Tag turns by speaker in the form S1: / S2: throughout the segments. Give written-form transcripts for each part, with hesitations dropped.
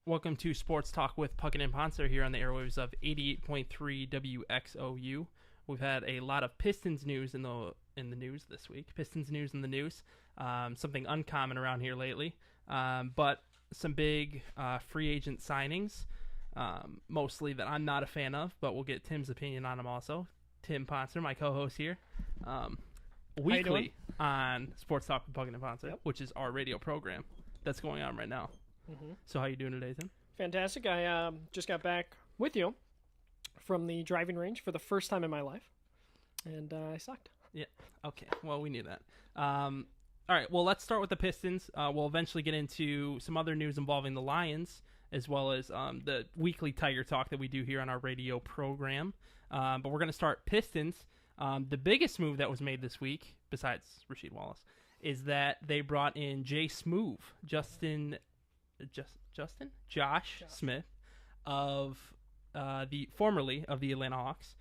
S1: Welcome to Sports Talk with Puckett and Pontzer here on the airwaves of 88.3 WXOU. We've had a lot of Pistons news in the news this week. Pistons news in the news. Something uncommon around here lately. But some big free agent signings, mostly that I'm not a fan of, but we'll get Tim's opinion on them also. Tim Pontzer, my co-host here. Weekly on Sports Talk with Puckett and Pontzer, which is our radio program that's going on right now. Mm-hmm. So how you doing today, Tim?
S2: Fantastic. I just got back with you from the driving range for the first time in my life, and I sucked.
S1: Yeah. Okay. Well, we knew that. All right. Well, let's start with the Pistons. We'll eventually get into some other news involving the Lions, as well as the weekly Tiger Talk that we do here on our radio program. But we're going to start Pistons. The biggest move that was made this week, besides Rasheed Wallace, is that they brought in Josh Smith of formerly of the Atlanta Hawks.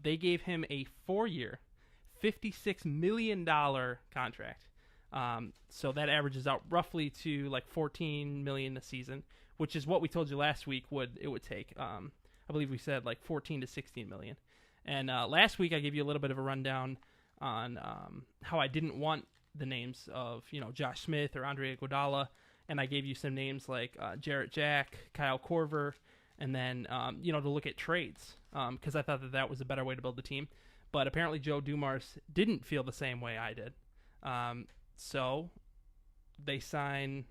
S1: They gave him a 4-year, $56 million contract. So that averages out roughly to like $14 million a season, which is what we told you last week it would take. I believe we said like $14 to $16 million. And last week I gave you a little bit of a rundown on how I didn't want the names of Josh Smith or Andre Iguodala, and I gave you some names like Jarrett Jack, Kyle Korver, and then to look at trades because I thought that was a better way to build the team. But apparently Joe Dumars didn't feel the same way I did. So they sign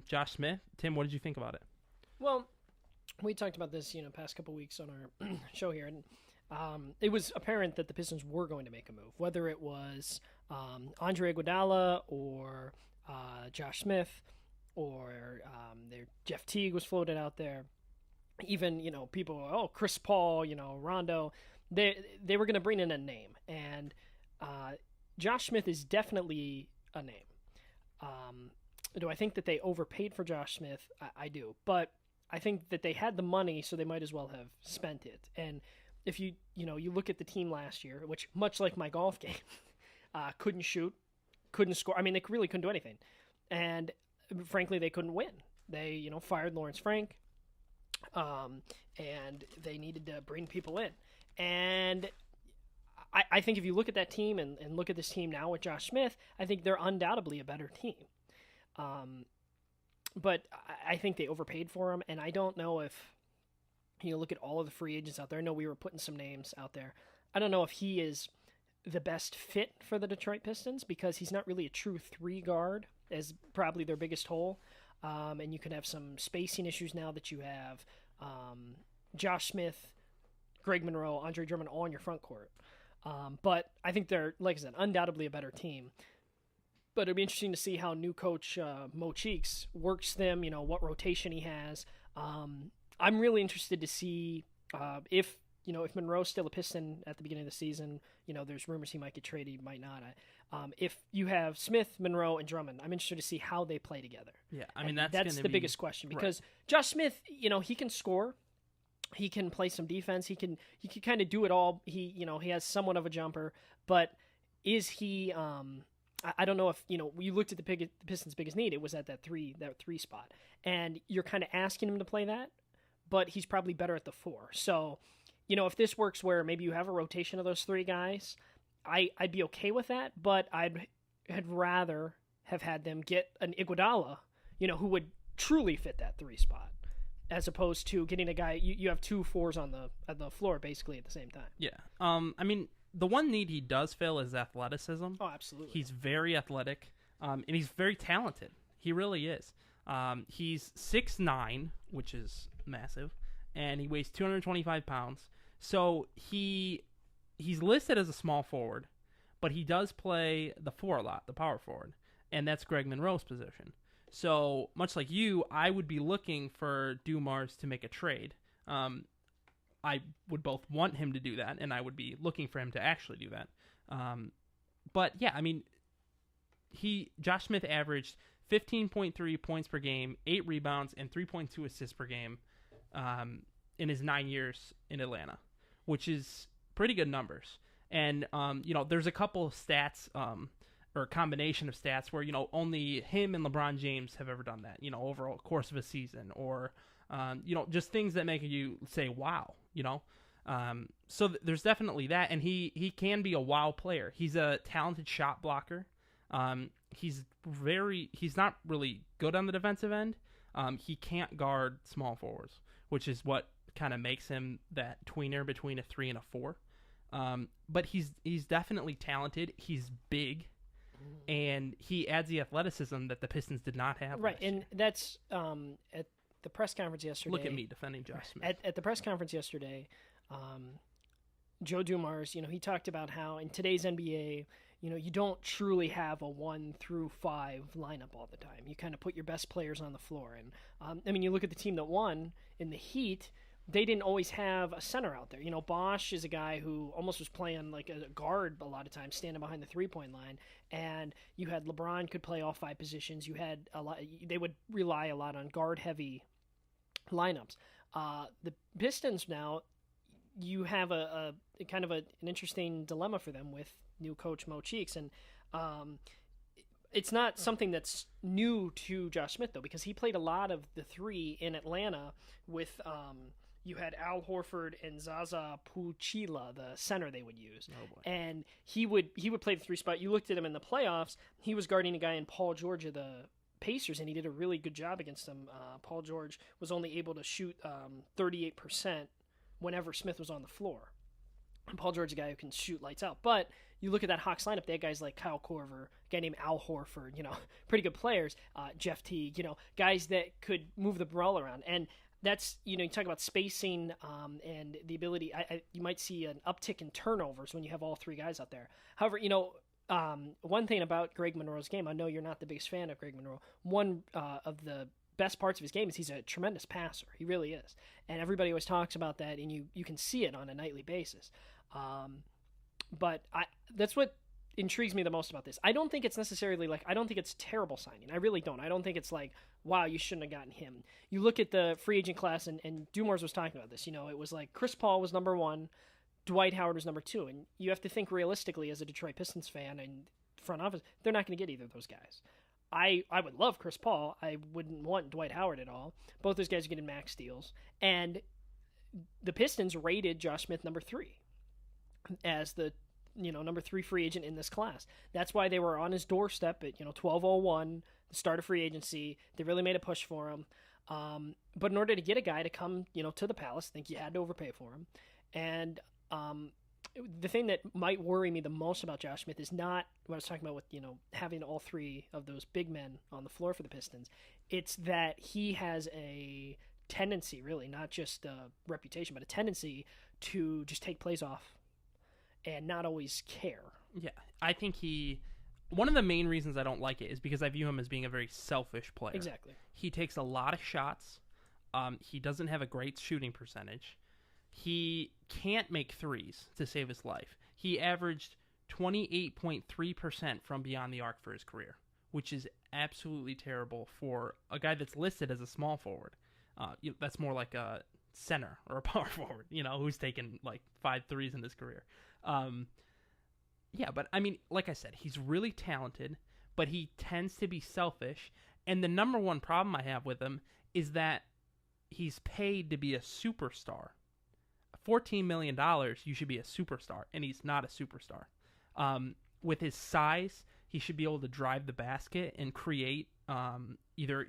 S1: Josh Smith. Tim, what did you think about it?
S2: Well, we talked about this past couple weeks on our show here, and it was apparent that the Pistons were going to make a move, whether it was Andre Iguodala or Josh Smith or their Jeff Teague was floated out there. Even people, Chris Paul, Rondo, they were going to bring in a name, and Josh Smith is definitely a name. Do I think that they overpaid for Josh Smith? I do, but I think that they had the money, so they might as well have spent it. And if you look at the team last year, which much like my golf game, couldn't shoot, couldn't score. I mean, they really couldn't do anything, and frankly, they couldn't win. They fired Lawrence Frank, and they needed to bring people in. And I think if you look at that team and look at this team now with Josh Smith, I think they're undoubtedly a better team. But I think they overpaid for him, and I don't know if look at all of the free agents out there. I know we were putting some names out there. I don't know if he is the best fit for the Detroit Pistons because he's not really a true 3 guard, as probably their biggest hole. And you can have some spacing issues now that you have Josh Smith, Greg Monroe, Andre Drummond all in your front court. But I think they're, like I said, undoubtedly a better team. But it'll be interesting to see how new coach Mo Cheeks works them, what rotation he has. I'm really interested to see if Monroe's still a Piston at the beginning of the season. There's rumors he might get traded, he might not. If you have Smith, Monroe, and Drummond, I'm interested to see how they play together.
S1: Yeah, I mean,
S2: that's the biggest question because Josh Smith, he can score, he can play some defense, he can kind of do it all. He has somewhat of a jumper, but is he? I don't know if you looked at the Pistons' biggest need. It was at that three spot, and you're kind of asking him to play that, but he's probably better at the 4. So, if this works where maybe you have a rotation of those 3 guys, I'd be okay with that, but I'd rather have had them get an Iguodala, who would truly fit that 3 spot, as opposed to getting a guy, you have 2 4s on the floor basically at the same time.
S1: Yeah. I mean, the one need he does fill is athleticism.
S2: Oh, absolutely.
S1: He's very athletic, and he's very talented. He really is. He's 6'9", which is massive, and he weighs 225 pounds. So he's listed as a small forward, but he does play the 4 a lot, the power forward, and that's Greg Monroe's position. So much like you, I would be looking for Dumars to make a trade. I would both want him to do that, and I would be looking for him to actually do that. But yeah, I mean, Josh Smith averaged 15.3 points per game, 8 rebounds, and 3.2 assists per game in his 9 years in Atlanta, which is pretty good numbers. And, there's a couple of stats or a combination of stats where, only him and LeBron James have ever done that, over a course of a season, or, just things that make you say, wow, So there's definitely that, and he can be a wow player. He's a talented shot blocker. He's not really good on the defensive end. He can't guard small forwards, which is what kind of makes him that tweener between a 3 and a 4. But he's definitely talented. He's big, and he adds the athleticism that the Pistons did not have.
S2: Right, and that's at the press conference yesterday.
S1: Look at me defending Josh Smith.
S2: At the press conference yesterday, Joe Dumars, he talked about how in today's NBA, you don't truly have a 1 through 5 lineup all the time. You kind of put your best players on the floor. And, you look at the team that won in the Heat, they didn't always have a center out there. Bosch is a guy who almost was playing like a guard a lot of times, standing behind the three-point line. And you had LeBron could play all 5 positions. You had they would rely a lot on guard-heavy lineups. The Pistons now, you have a kind of an interesting dilemma for them with new coach Mo Cheeks, and it's not something that's new to Josh Smith though, because he played a lot of the 3 in Atlanta with you had Al Horford and Zaza Pachulia, the center they would use.
S1: Oh boy.
S2: And he would play the 3 spot. You looked at him in the playoffs, he was guarding a guy in Paul George of the Pacers, and he did a really good job against him. Paul George was only able to shoot 38% whenever Smith was on the floor. And Paul George is a guy who can shoot lights out. But you look at that Hawks lineup, they had guys like Kyle Korver, a guy named Al Horford, pretty good players, Jeff Teague, guys that could move the ball around. And that's, you talk about spacing and the ability, you might see an uptick in turnovers when you have all 3 guys out there. However, one thing about Greg Monroe's game, I know you're not the biggest fan of Greg Monroe, one of the best parts of his game is he's a tremendous passer. He really is. And everybody always talks about that, and you can see it on a nightly basis. But that's what intrigues me the most about this. I don't think it's necessarily I don't think it's a terrible signing. I really don't. I don't think it's wow, you shouldn't have gotten him. You look at the free agent class, and Dumars was talking about this. It was like Chris Paul was number 1, Dwight Howard was number 2. And you have to think realistically as a Detroit Pistons fan and front office, they're not going to get either of those guys. I would love Chris Paul. I wouldn't want Dwight Howard at all. Both those guys are getting max deals. And the Pistons rated Josh Smith number 3 as the number 3 free agent in this class. That's why they were on his doorstep at 12:01, the start of free agency. They really made a push for him. But in order to get a guy to come to the Palace, I think you had to overpay for him. And the thing that might worry me the most about Josh Smith is not what I was talking about with having all 3 of those big men on the floor for the Pistons. It's that he has a tendency, really, not just a reputation, but a tendency to just take plays off and not always care.
S1: Yeah, I think one of the main reasons I don't like it is because I view him as being a very selfish player.
S2: Exactly.
S1: He takes a lot of shots. He doesn't have a great shooting percentage. He can't make threes to save his life. He averaged 28.3% from beyond the arc for his career, which is absolutely terrible for a guy that's listed as a small forward. That's more like a center or a power forward, who's taken 5 threes in his career. But I mean, like I said, he's really talented, but he tends to be selfish. And the number one problem I have with him is that he's paid to be a superstar. $14 million, you should be a superstar, and he's not a superstar. With his size, he should be able to drive the basket and create either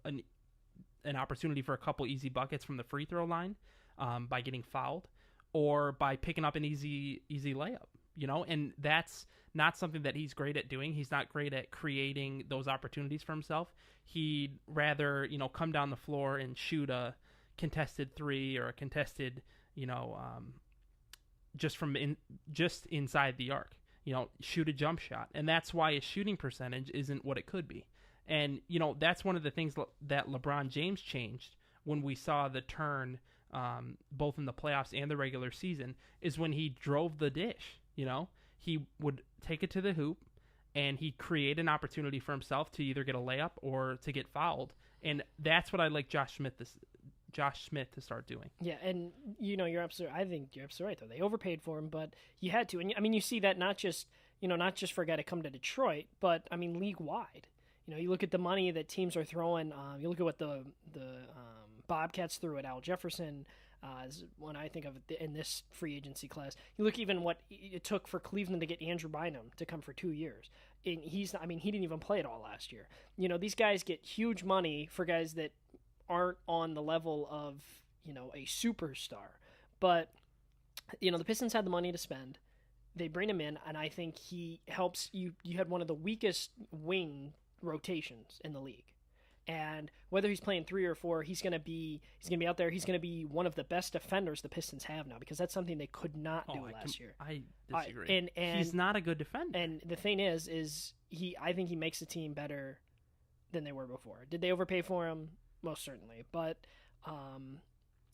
S1: an opportunity for a couple easy buckets from the free throw line by getting fouled, or by picking up an easy layup. And that's not something that he's great at doing. He's not great at creating those opportunities for himself. He'd rather come down the floor and shoot a contested 3 or a contested just inside the arc, shoot a jump shot. And that's why his shooting percentage isn't what it could be. And, that's one of the things that LeBron James changed when we saw the turn, both in the playoffs and the regular season, is when he drove the dish. He would take it to the hoop and he'd create an opportunity for himself to either get a layup or to get fouled. And that's what I like Josh Smith to start doing.
S2: Yeah, and I think you're absolutely right though. They overpaid for him, but you had to. And I mean, you see that not just not just for a guy to come to Detroit, but I mean league wide. You look at the money that teams are throwing. You look at what the Bobcats threw at Al Jefferson. Is when I think of it in this free agency class. You look even what it took for Cleveland to get Andrew Bynum to come for 2 years. And he didn't even play at all last year. These guys get huge money for guys that aren't on the level of, a superstar. But, the Pistons had the money to spend. They bring him in, and I think he helps you. You had one of the weakest wing rotations in the league. And whether he's playing 3 or 4, he's going to be out there. He's going to be one of the best defenders the Pistons have now, because that's something they could not do last year.
S1: I disagree. And he's not a good defender.
S2: And the thing is I think he makes the team better than they were before. Did they overpay for him? Most certainly. But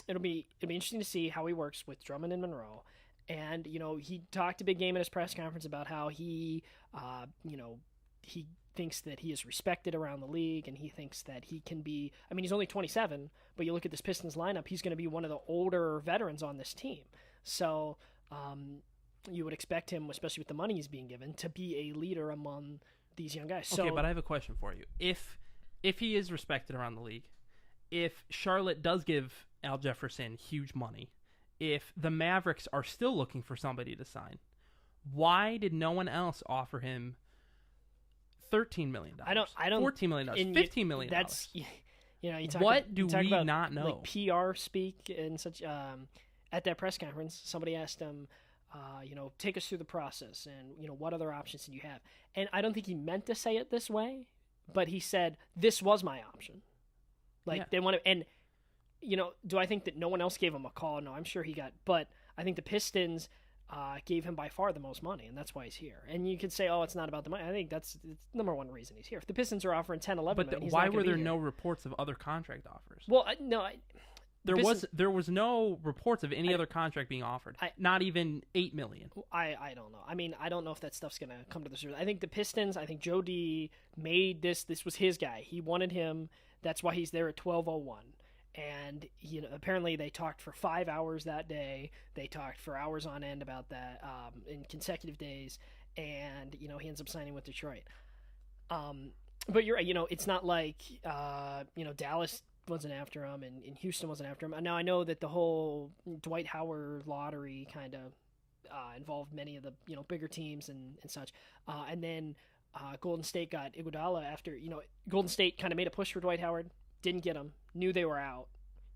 S2: it'll be interesting to see how he works with Drummond and Monroe. And he talked a big game at his press conference about how he thinks that he is respected around the league, and he thinks that he can be. He's only 27, but you look at this Pistons lineup, he's going to be one of the older veterans on this team. So you would expect him, especially with the money he's being given, to be a leader among these young guys.
S1: Okay, but I have a question for you. If he is respected around the league, if Charlotte does give Al Jefferson huge money, if the Mavericks are still looking for somebody to sign, why did no one else offer him $13 million?
S2: I don't.
S1: $14 million. $15 million.
S2: That's you talk.
S1: What do
S2: you talk
S1: we
S2: about,
S1: not know?
S2: Like PR speak and such. At that press conference, somebody asked him, take us through the process, and what other options did you have? And I don't think he meant to say it this way, but he said this was my option. They want to, and do I think that no one else gave him a call? No, I'm sure he got, but I think the Pistons gave him by far the most money, and that's why he's here. And you could say, it's not about the money. I think it's the number one reason he's here. If the Pistons are offering 10, 11 million,
S1: why were there no reports of other contract offers?
S2: Well,
S1: there was no reports of any other contract being offered. Not even $8 million.
S2: I don't know. I don't know if that stuff's going to come to the surface. I think the Pistons, Joe D made this was his guy. He wanted him. That's why he's there at 12:01. And apparently they talked for 5 hours that day. They talked for hours on end about that in consecutive days, and he ends up signing with Detroit. But you're right. It's not like Dallas wasn't after him and Houston wasn't after him. Now I know that the whole Dwight Howard lottery kind of involved many of the bigger teams and such, and then Golden State got Iguodala after Golden State kind of made a push for Dwight Howard. Didn't get him, knew they were out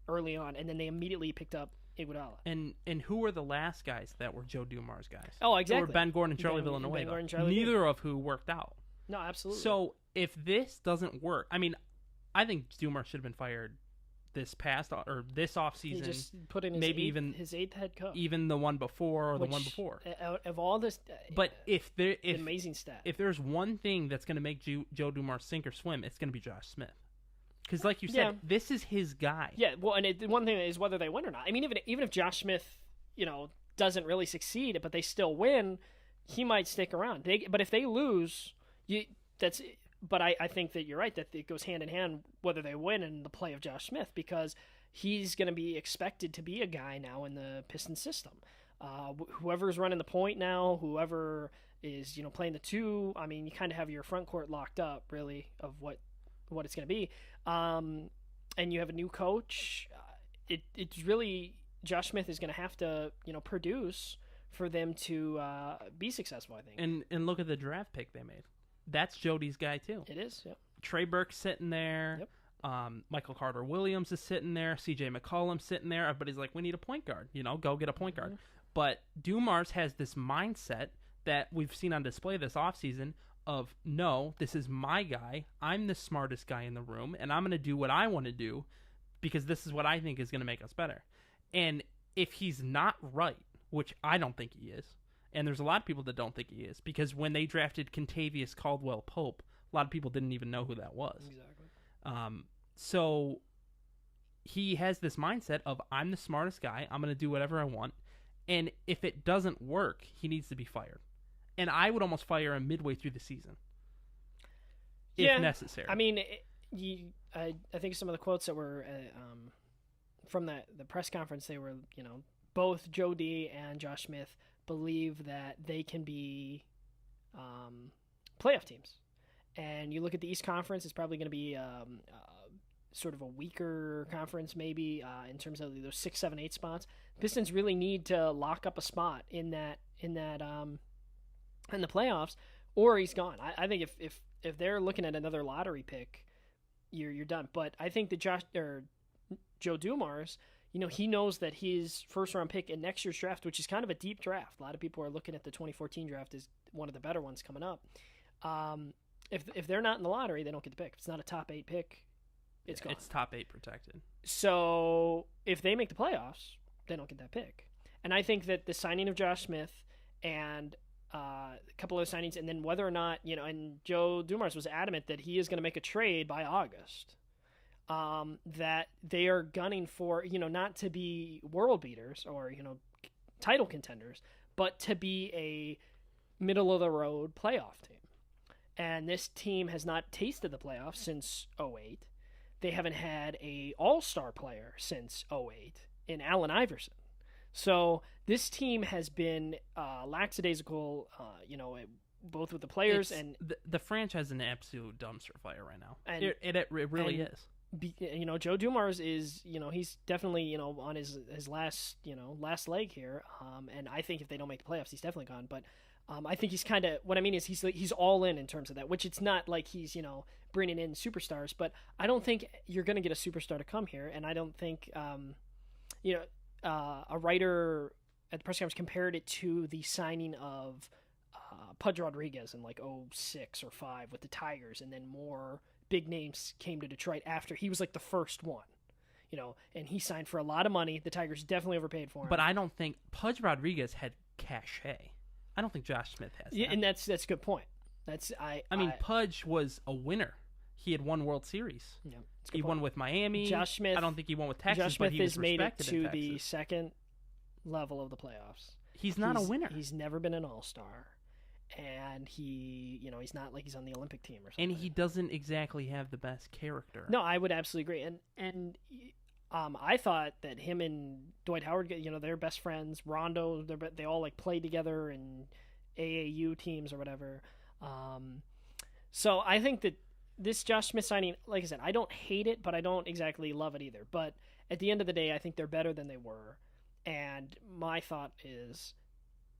S2: early on, and then they immediately picked up Iguodala.
S1: And who were the last guys that were Joe Dumars guys?
S2: Oh, exactly.
S1: They were Ben Gordon and Charlie Villanueva. Neither of who worked out.
S2: No, absolutely.
S1: So if this doesn't work, I think Dumars should have been fired this offseason.
S2: He just put in his eighth head coach.
S1: Even the one before or the one before.
S2: Of all this,
S1: but if
S2: amazing stat.
S1: If there's one thing that's going to make Joe Dumars sink or swim, it's going to be Josh Smith. Because, like you said, this is his guy.
S2: Yeah, well, and one thing is whether they win or not. Even if Josh Smith, doesn't really succeed, but they still win, he might stick around. But if they lose, that's. But I think that you're right that it goes hand in hand whether they win and the play of Josh Smith, because he's going to be expected to be a guy now in the Pistons system. Whoever's running the point now, whoever is playing the two, you kind of have your front court locked up really of what it's going to be. And you have a new coach. It's really Josh Smith is going to have to produce for them to be successful, I think.
S1: And look at the draft pick they made. That's Jody's guy too.
S2: It is. Yep.
S1: Trey Burke's sitting there.
S2: Yep.
S1: Michael Carter Williams is sitting there. C.J. McCollum's sitting there. Everybody's like, we need a point guard. Go get a point guard. But Dumars has this mindset that we've seen on display this offseason of, no, this is my guy. I'm the smartest guy in the room, and I'm going to do what I want to do because this is what I think is going to make us better. And if he's not right, which I don't think he is, and there's a lot of people that don't think he is, because when they drafted Kentavious Caldwell-Pope, a lot of people didn't even know who that was.
S2: Exactly.
S1: So he has this mindset of, I'm the smartest guy. I'm going to do whatever I want. And if it doesn't work, he needs to be fired. And I would almost fire him midway through the season, if necessary.
S2: I think some of the quotes that were from the press conference, they were, both Joe D and Josh Smith believe that they can be playoff teams. And you look at the East Conference, it's probably going to be sort of a weaker conference maybe in terms of those 6, 7, 8 spots. Pistons really need to lock up a spot in the playoffs, or he's gone. I think if they're looking at another lottery pick, you're done. But I think that Joe Dumars, he knows that his first round pick in next year's draft, which is kind of a deep draft. A lot of people are looking at the 2014 draft as one of the better ones coming up. If they're not in the lottery, they don't get the pick. If it's not a top 8 pick, it's gone.
S1: It's top 8 protected.
S2: So if they make the playoffs, they don't get that pick. And I think that the signing of Josh Smith and a couple of signings, and then whether or not, and Joe Dumars was adamant that he is going to make a trade by August, that they are gunning for, not to be world beaters or, title contenders, but to be a middle-of-the-road playoff team. And this team has not tasted the playoffs since 2008. They haven't had a all-star player since 2008 in Allen Iverson. So this team has been lackadaisical, both with the players and
S1: the franchise is an absolute dumpster fire right now. And it really is.
S2: Joe Dumars is, he's definitely, on his last leg here. And I think if they don't make the playoffs, he's definitely gone. But I think he's kind of, what I mean is he's all in terms of that, which it's not like he's, bringing in superstars, but I don't think you're going to get a superstar to come here. And I don't think, a writer at the press conference compared it to the signing of Pudge Rodriguez in like 06 or 05 with the Tigers, and then more big names came to Detroit after he was like the first one, and he signed for a lot of money. The Tigers definitely overpaid for him.
S1: But I don't think Pudge Rodriguez had cachet. I don't think Josh Smith has that.
S2: Yeah, and that's a good point. I
S1: mean, Pudge was a winner. He had won World Series.
S2: Yeah,
S1: he won with Miami.
S2: Josh Smith.
S1: I don't think he won with Texas.
S2: Josh Smith
S1: but he was
S2: has made it to
S1: in
S2: the second level of the playoffs.
S1: He's not a winner.
S2: He's never been an all-star, and he's not like he's on the Olympic team or something.
S1: And he doesn't exactly have the best character.
S2: No, I would absolutely agree. And I thought that him and Dwight Howard, they're best friends. Rondo, they all like played together in AAU teams or whatever. So I think that this Josh Smith signing, like I said, I don't hate it, but I don't exactly love it either. But at the end of the day, I think they're better than they were. And my thought is,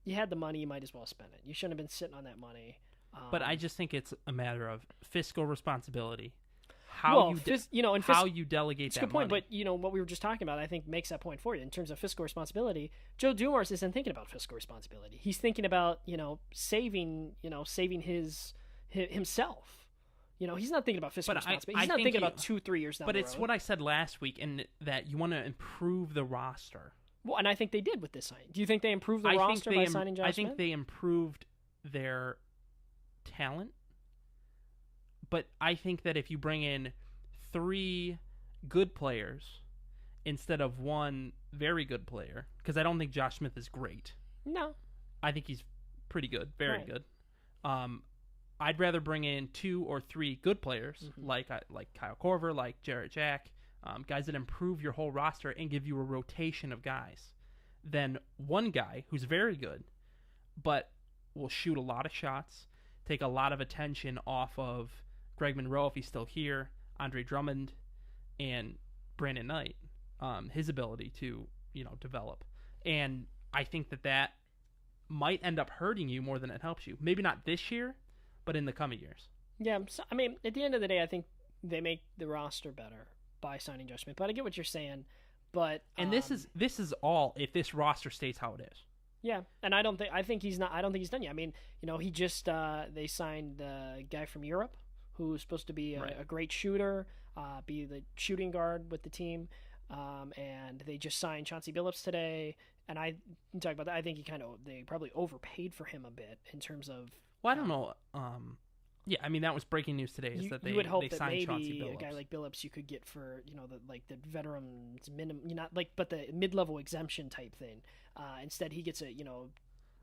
S2: you had the money, you might as well spend it. You shouldn't have been sitting on that money.
S1: But I just think it's a matter of fiscal responsibility.
S2: How
S1: you delegate
S2: it's
S1: that
S2: a good point,
S1: money.
S2: But what we were just talking about, I think makes that point for you in terms of fiscal responsibility. Joe Dumars isn't thinking about fiscal responsibility. He's thinking about saving his himself. He's not thinking about fiscal responsibility. He's not thinking about 2-3 years down the road.
S1: But it's what I said last week, in that you want to improve the roster.
S2: Well, and I think they did with this signing. Do you think they improved the roster by signing Josh Smith?
S1: I think they improved their talent. But I think that if you bring in 3 good players instead of 1 very good player, because I don't think Josh Smith is great.
S2: No.
S1: I think he's pretty good, very good. I'd rather bring in 2 or 3 good players, like Kyle Korver, like Jarrett Jack, guys that improve your whole roster and give you a rotation of guys, than 1 guy who's very good, but will shoot a lot of shots, take a lot of attention off of Greg Monroe if he's still here, Andre Drummond, and Brandon Knight, his ability to develop. And I think that might end up hurting you more than it helps you. Maybe not this year, but in the coming years.
S2: Yeah, so, I mean, at the end of the day, I think they make the roster better by signing Josh Smith. But I get what you're saying. But
S1: this is all if this roster stays how it is.
S2: Yeah, and I don't think he's done yet. I mean, he just they signed a guy from Europe who's supposed to be a great shooter, be the shooting guard with the team, and they just signed Chauncey Billups today. And I talk about that. I think they probably overpaid for him a bit in terms of.
S1: Well, I don't know. Yeah, I mean that was breaking news today. Is that
S2: you would hope
S1: they
S2: that
S1: signed
S2: maybe
S1: Chauncey Billups.
S2: A guy like Billups you could get for the veterans minimum, but the mid-level exemption type thing. Instead, he gets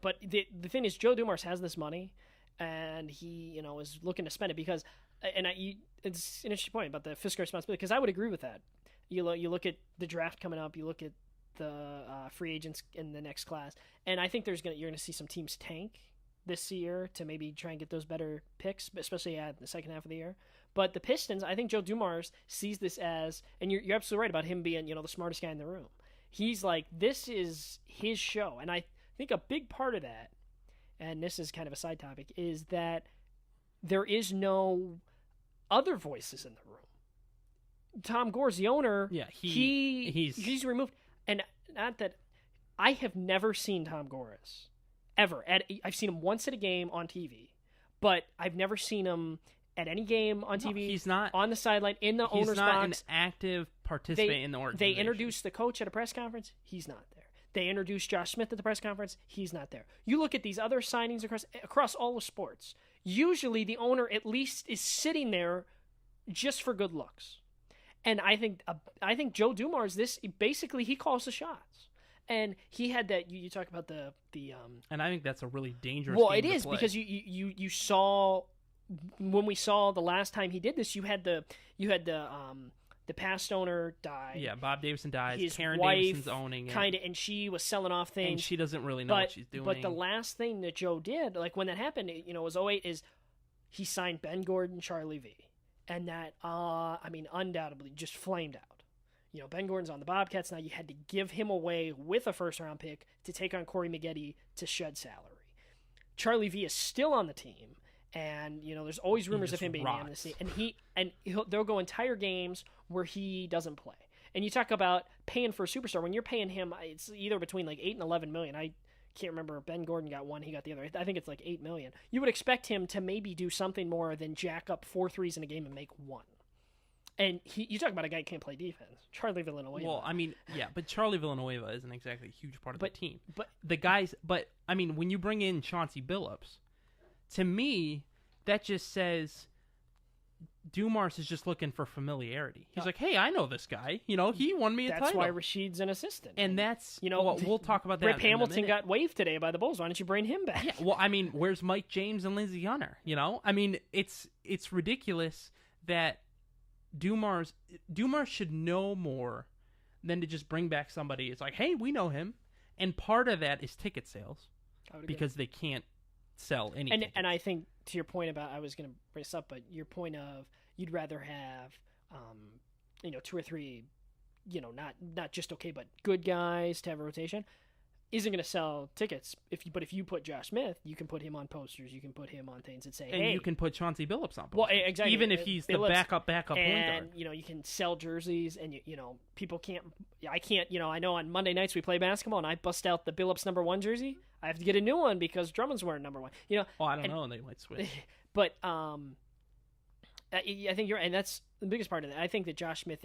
S2: But the thing is, Joe Dumars has this money, and he is looking to spend it because, it's an interesting point about the fiscal responsibility because I would agree with that. You look at the draft coming up, you look at the free agents in the next class, and I think you're going to see some teams tank this year to maybe try and get those better picks, especially at the second half of the year. But the Pistons, I think Joe Dumars sees this as, and you're absolutely right about him being, the smartest guy in the room. He's like, this is his show. And I think a big part of that, and this is kind of a side topic, is that there is no other voices in the room. Tom Gore's the owner.
S1: Yeah,
S2: he's removed. And not that I have never seen Tom Gores ever. I've seen him once at a game on TV, but I've never seen him at any game on TV.
S1: No, he's not
S2: on the sideline in the owner's box.
S1: He's not an active participant in the organization.
S2: They introduced the coach at a press conference. He's not there. They introduced Josh Smith at the press conference. He's not there. You look at these other signings across all the sports. Usually, the owner at least is sitting there just for good looks. And I think Joe Dumars, basically he calls the shots. And he had that. You talk about the
S1: and I think that's a really dangerous.
S2: Well,
S1: game
S2: it
S1: to
S2: is
S1: play.
S2: because you saw when we saw the last time he did this. You had the past owner die.
S1: Yeah, Bob Davison dies.
S2: His
S1: Karen
S2: wife
S1: Davison's owning it,
S2: kind of, and she was selling off things.
S1: and she doesn't really know what she's doing.
S2: But the last thing that Joe did, like when that happened, it was 2008, is he signed Ben Gordon, Charlie V, and that undoubtedly just flamed out. Ben Gordon's on the Bobcats now. You had to give him away with a first-round pick to take on Corey Maggette to shed salary. Charlie V is still on the team, and there's always rumors of him being amnesty. And they'll go entire games where he doesn't play. And you talk about paying for a superstar. When you're paying him, it's either between like $8 and $11 million. I can't remember. Ben Gordon got one, he got the other. I think it's like $8 million. You would expect him to maybe do something more than jack up 4 threes in a game and make one. And you talk about a guy who can't play defense. Charlie Villanueva.
S1: Well, but Charlie Villanueva isn't exactly a huge part of the team.
S2: But
S1: when you bring in Chauncey Billups, to me, that just says Dumars is just looking for familiarity. He's like, hey, I know this guy. He won me a title.
S2: That's why Rashid's an assistant.
S1: And that's, we'll talk about that
S2: Rip Hamilton got waived today by the Bulls. Why don't you bring him back?
S1: Yeah, well, where's Mike James and Lindsey Hunter? It's ridiculous that Dumars should know more than to just bring back somebody. It's like, hey, we know him. And part of that is ticket sales because they can't sell anything.
S2: And I think to your point about, I was going to bring this up, but your point of you'd rather have, 2 or 3, not just okay, but good guys to have a rotation, isn't going to sell tickets. If you put Josh Smith, you can put him on posters, you can put him on things and say,
S1: and
S2: hey,
S1: you can put Chauncey Billups on posters.
S2: Well, exactly.
S1: Even if he's the backup point guard.
S2: And, you can sell jerseys, and, people can't, I can't, I know on Monday nights we play basketball, and I bust out the Billups #1 jersey. I have to get a new one because Drummond's wearing #1.
S1: I don't know, they might switch.
S2: But I think you're, and that's the biggest part of that. I think that Josh Smith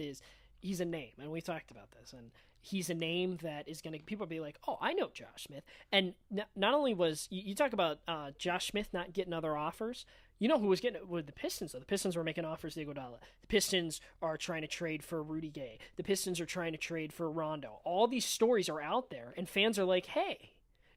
S2: he's a name, and we talked about this, and he's a name that is going to, people be like, oh, I know Josh Smith. And not only was, you talk about Josh Smith not getting other offers, who was getting it with the Pistons, though. The Pistons were making offers to Iguodala. The Pistons are trying to trade for Rudy Gay. The Pistons are trying to trade for Rondo. All these stories are out there, and fans are like, hey,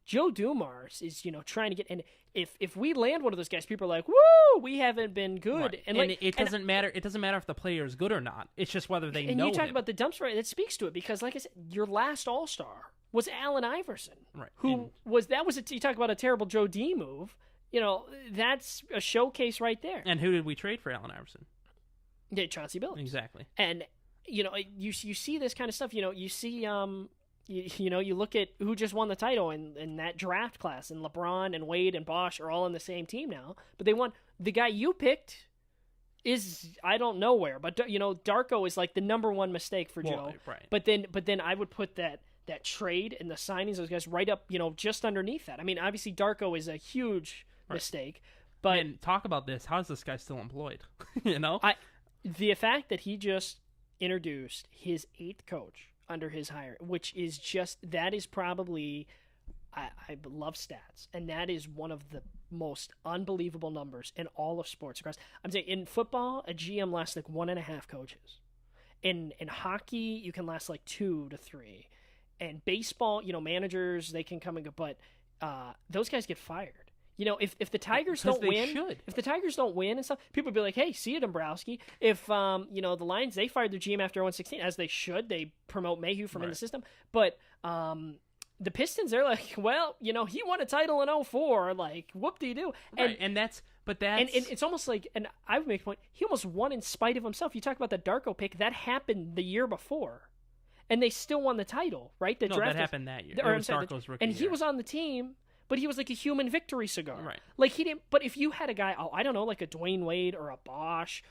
S2: Joe Dumars is, trying to get, and if we land one of those guys, people are like, woo, we haven't been good.
S1: Right. And it doesn't matter. It doesn't matter if the player is good or not. It's just whether they know him.
S2: And you talk about the dumpster, that speaks to it, because like I said, your last All-Star was Allen Iverson.
S1: Right.
S2: You talk about a terrible Joe D move. That's a showcase right there.
S1: And who did we trade for Allen Iverson?
S2: Yeah, Chauncey Billups.
S1: Exactly.
S2: And, you see this kind of stuff, you see, you look at who just won the title in that draft class, and LeBron and Wade and Bosh are all on the same team now. But they won. The guy you picked is, I don't know where, but Darko is like the #1 mistake for Joe.
S1: Right.
S2: But then I would put that trade and the signings, those guys right up, just underneath that. Obviously Darko is a huge mistake, but
S1: and talk about this. How is this guy still employed?
S2: The fact that he just introduced his 8th coach under his hire, which is that is probably, I love stats, and that is one of the most unbelievable numbers in all of sports. I'm saying in football, a GM lasts like 1.5 coaches. In hockey, you can last like 2 to 3. And baseball, managers, they can come and go, but those guys get fired. If the Tigers don't win, if the Tigers don't win and stuff, people be like, hey, see you, Dombrowski. If, the Lions, they fired their GM after 116, as they should. They promote Mayhew from in the system. But the Pistons, they're like, well, he won a title in '04. Like, whoop-de-doo.
S1: Right, and
S2: it's almost like, and I would make a point, he almost won in spite of himself. You talk about the Darko pick, that happened the year before, and they still won the title, right?
S1: That happened that year. It was Darko's rookie
S2: and
S1: year.
S2: He was on the team, but he was like a human victory cigar.
S1: Right.
S2: Like, he didn't, but if you had a guy, I don't know, like a Dwayne Wade or a Bosch,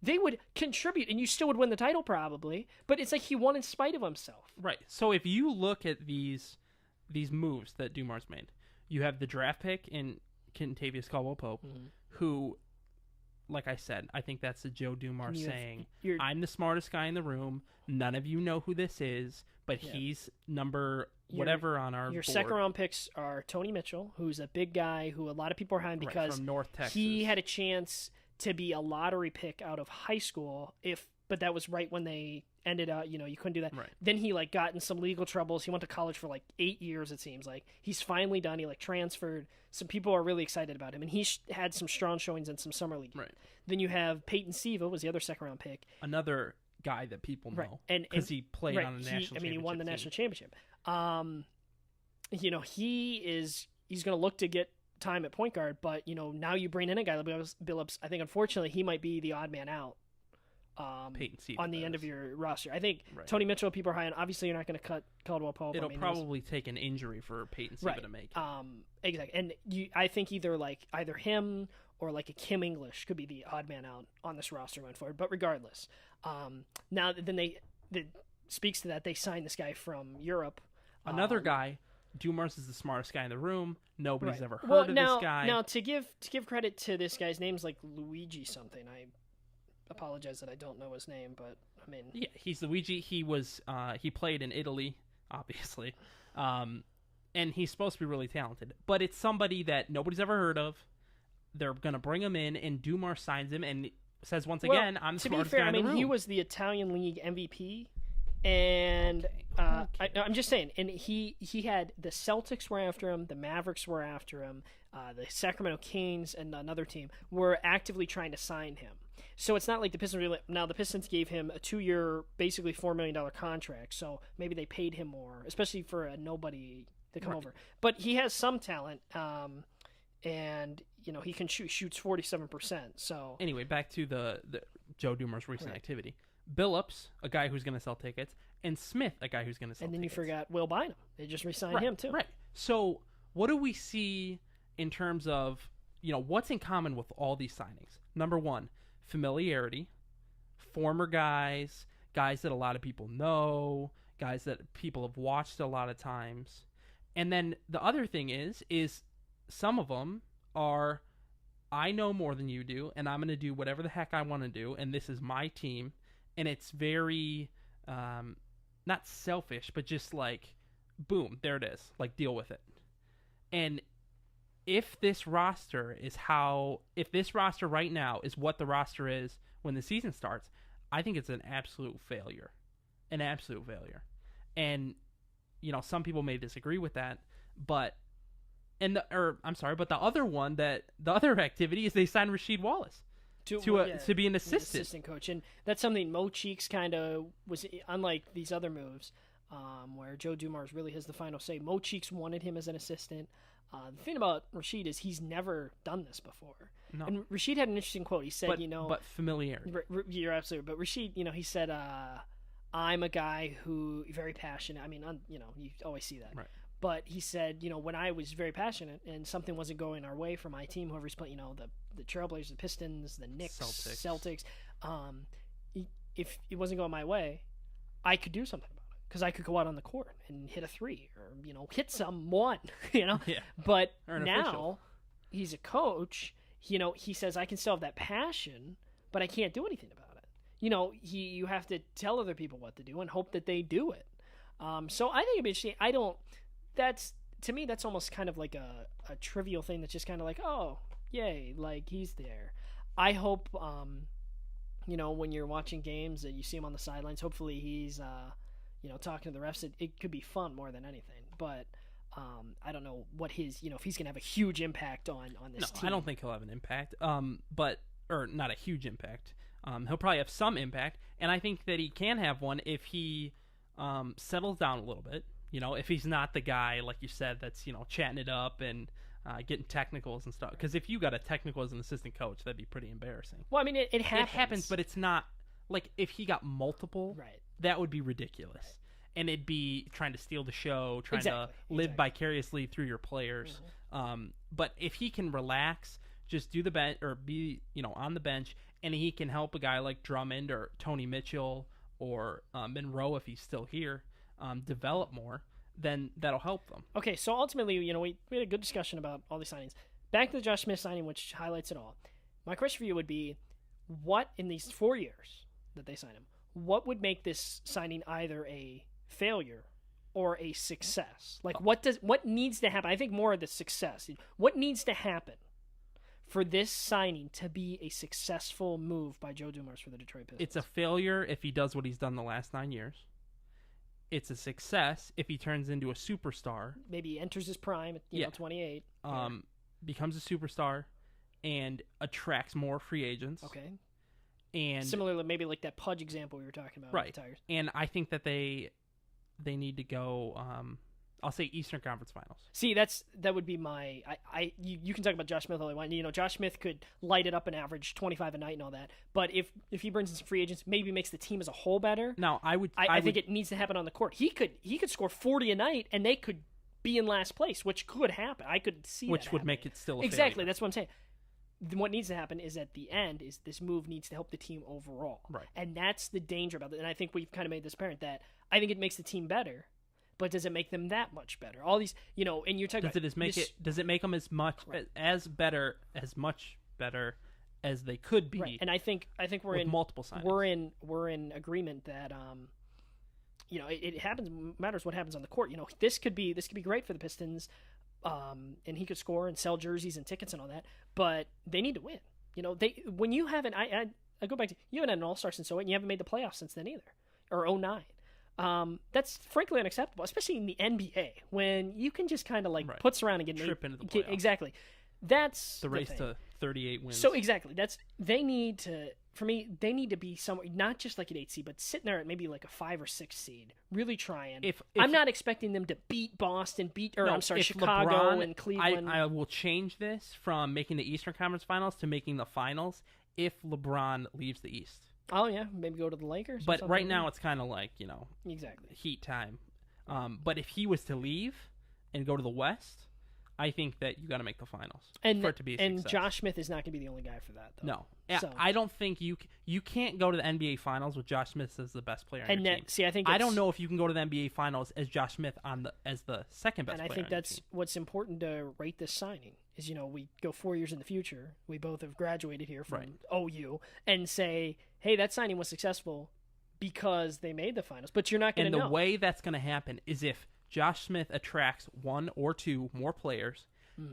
S2: they would contribute, and you still would win the title probably, but it's like he won in spite of himself.
S1: Right. So if you look at these moves that Dumars made, you have the draft pick in Kentavious Caldwell-Pope, who, like I said, I think that's the Joe Dumars saying, I'm the smartest guy in the room. None of you know who this is, but he's number whatever on our board.
S2: Your second-round picks are Tony Mitchell, who's a big guy who a lot of people are behind because
S1: from North Texas.
S2: He had a chance to be a lottery pick out of high school, but that was right when they ended up, you couldn't do that.
S1: Right.
S2: Then he got in some legal troubles. He went to college for 8 years, it seems like. He's finally done. He transferred. Some people are really excited about him, and he had some strong showings in some summer league.
S1: Right.
S2: Then you have Peyton Siva was the other second-round pick.
S1: Another guy that people know because he played on a national championship.
S2: He won the national championship. He's going to look to get time at point guard, but now you bring in a guy like Billups. I think unfortunately he might be the odd man out
S1: Peyton Siva,
S2: on the end of your roster. I think Tony Mitchell, people are high on. Obviously, you're not going to cut Caldwell-Pope.
S1: It'll probably take an injury for Peyton Siva to make it.
S2: Exactly. And I think either him or a Kim English could be the odd man out on this roster going forward. But regardless, now then that speaks to that. They signed this guy from Europe.
S1: Another guy. Dumars is the smartest guy in the room. Nobody's ever heard of
S2: this
S1: guy.
S2: Now, to give credit to this guy's name's like Luigi something. I apologize that I don't know his name, but I mean,
S1: yeah, he's Luigi. He was he played in Italy, obviously, and he's supposed to be really talented. But it's somebody that nobody's ever heard of. They're gonna bring him in, and Dumars signs him and says once again, "I'm the smartest guy in the room."
S2: He was the Italian League MVP. And I'm just saying, and he had the Celtics were after him, the Mavericks were after him, the Sacramento Kings and another team were actively trying to sign him. So it's not like the Pistons now the Pistons gave him a 2-year, basically $4 million contract. So maybe they paid him more, especially for a nobody to come over. But he has some talent, and he can shoots 47%. So
S1: anyway, back to the Joe Dumars' recent activity. Billups, a guy who's going to sell tickets, and Smith, a guy who's going to sell tickets.
S2: And then you forgot Will Bynum. They just re-signed him, too.
S1: Right. So what do we see in terms of, what's in common with all these signings? Number one, familiarity. Former guys that a lot of people know, guys that people have watched a lot of times. And then the other thing is some of them are, I know more than you do, and I'm going to do whatever the heck I want to do, and this is my team. And it's very, not selfish, but just boom, there it is. Deal with it. And if this roster right now is what the roster is when the season starts, I think it's an absolute failure. An absolute failure. And, some people may disagree with that, but the other activity is they signed Rasheed Wallace. To be an assistant
S2: coach, and that's something Mo Cheeks kind of was, unlike these other moves, where Joe Dumars really has the final say. Mo Cheeks wanted him as an assistant. The thing about Rasheed is he's never done this before. No. And Rasheed had an interesting quote. He said,
S1: but familiarity.
S2: You're absolutely. But Rasheed, he said, "I'm a guy who very passionate. I mean, you always see that." Right. But he said, when I was very passionate and something wasn't going our way for my team, whoever's playing, the Trailblazers, the Pistons, the Knicks, Celtics, if it wasn't going my way, I could do something about it because I could go out on the court and hit a three or, hit someone, Yeah. But now he's a coach, he says, I can still have that passion, but I can't do anything about it. You have to tell other people what to do and hope that they do it. So I think it'd be interesting. To me, that's almost kind of like a trivial thing that's just kind of like, oh, yay, he's there. I hope, when you're watching games that you see him on the sidelines, hopefully he's, talking to the refs. It could be fun more than anything. But I don't know what his, if he's going to have a huge impact on this team.
S1: I don't think he'll have an impact, or not a huge impact. He'll probably have some impact, and I think that he can have one if he settles down a little bit. if he's not the guy, like you said, that's, chatting it up and getting technicals and stuff. Because if you got a technical as an assistant coach, that'd be pretty embarrassing.
S2: Well, I mean, it happens.
S1: It happens, but it's not, like, if he got multiple,
S2: right,
S1: that would be ridiculous. Right. And it'd be trying to steal the show, trying to live vicariously through your players. But if he can relax, just do the bench, or be, on the bench, and he can help a guy like Drummond or Tony Mitchell or Monroe, if he's still here, develop more, then that'll help them.
S2: Okay, so ultimately, we had a good discussion about all these signings. Back to the Josh Smith signing, which highlights it all. My question for you would be, what in these 4 years that they signed him, what would make this signing either a failure or a success? Like, what needs to happen? I think more of the success. What needs to happen for this signing to be a successful move by Joe Dumars for the Detroit Pistons?
S1: It's a failure if he does what he's done the last 9 years. It's a success if he turns into a superstar.
S2: Maybe he enters his prime at 28.
S1: Becomes a superstar and attracts more free agents.
S2: Okay.
S1: And
S2: similarly, maybe like that Pudge example we were talking about.
S1: Right.
S2: With the Tigers.
S1: And I think that they need to go, I'll say Eastern Conference Finals.
S2: See, that would be my. You can talk about Josh Smith all you want. Josh Smith could light it up and average 25 a night and all that. But if he brings in some free agents, maybe makes the team as a whole better.
S1: No,
S2: I think it needs to happen on the court. He could score 40 a night and they could be in last place, which could happen. I could see
S1: which
S2: that
S1: would
S2: happening.
S1: make it still a
S2: exactly.
S1: failure.
S2: That's what I'm saying. What needs to happen is at the end is this move needs to help the team overall.
S1: Right.
S2: And that's the danger about it. And I think we've kind of made this apparent that I think it makes the team better. But does it make them that much better? All these, and you're talking
S1: does it make them as much as much better as they could be?
S2: Right. And I think we're in
S1: multiple signings.
S2: We're in agreement that it happens, matters what happens on the court. This could be great for the Pistons, and he could score and sell jerseys and tickets and all that. But they need to win. When you haven't, I go back to, you haven't had an All-Star since 08, and you haven't made the playoffs since then either, or 09. That's frankly unacceptable, especially in the NBA, when you can just kind of putz around and get
S1: trip into the playoffs.
S2: Exactly. That's
S1: the race to 38 wins.
S2: So exactly, they need to be somewhere, not just like an 8 seed, but sitting there at maybe like a 5 or 6 seed, really trying. If I'm not expecting them to beat Boston, Chicago
S1: LeBron,
S2: and Cleveland.
S1: I will change this from making the Eastern Conference Finals to making the finals if LeBron leaves the East.
S2: Oh, yeah, maybe go to the Lakers.
S1: But right now it's kind of like,
S2: exactly
S1: Heat time. But if he was to leave and go to the West, I think that you got to make the finals for it to be a success.
S2: And Josh Smith is not going to be the only guy for that, though.
S1: No. So. I don't think you can't go to the NBA Finals with Josh Smith as the best player on your team.
S2: See,
S1: I don't know if you can go to the NBA Finals as Josh Smith as the second best player.
S2: And I think that's what's important to rate this signing is, we go 4 years in the future. We both have graduated here from OU and say, hey, that signing was successful because they made the finals. But you're not going to know.
S1: And the way that's going to happen is if Josh Smith attracts 1 or 2 more players,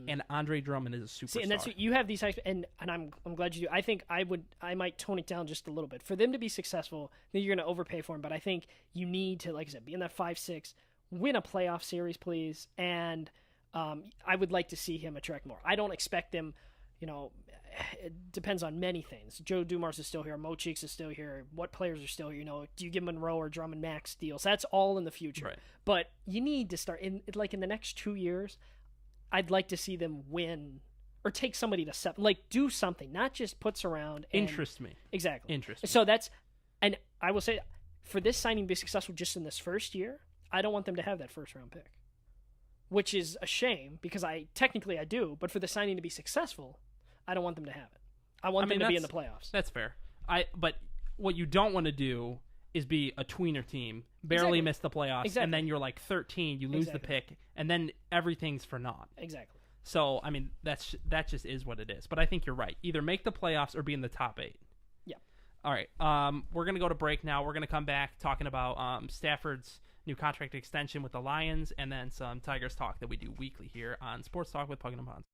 S1: and Andre Drummond is a superstar.
S2: See, and that's what you have these types, and I'm glad you do. I think I might tone it down just a little bit for them to be successful. Then you're going to overpay for them, but I think you need to, like I said, be in that 5-6, win a playoff series, please. And I would like to see him attract more. I don't expect them. It depends on many things. Joe Dumars is still here. Mo Cheeks is still here. What players are still here? Do you give Monroe or Drummond max deals? That's all in the future.
S1: Right.
S2: But you need to start in the next 2 years. I'd like to see them win or take somebody to 7. Do something, not just putz around.
S1: Interest me.
S2: Exactly.
S1: Interest me.
S2: So and I will say, for this signing to be successful just in this first year, I don't want them to have that first round pick, which is a shame because I do. But for the signing to be successful, I don't want them to have it. I want them to be in the playoffs.
S1: That's fair. But what you don't want to do is be a tweener team, barely miss the playoffs, and then you're like 13, you lose the pick, and then everything's for naught.
S2: Exactly.
S1: So, that just is what it is. But I think you're right. Either make the playoffs or be in the top 8.
S2: Yeah.
S1: All right. We're going to go to break now. We're going to come back talking about Stafford's new contract extension with the Lions, and then some Tigers talk that we do weekly here on Sports Talk with Puckett and Pontzer.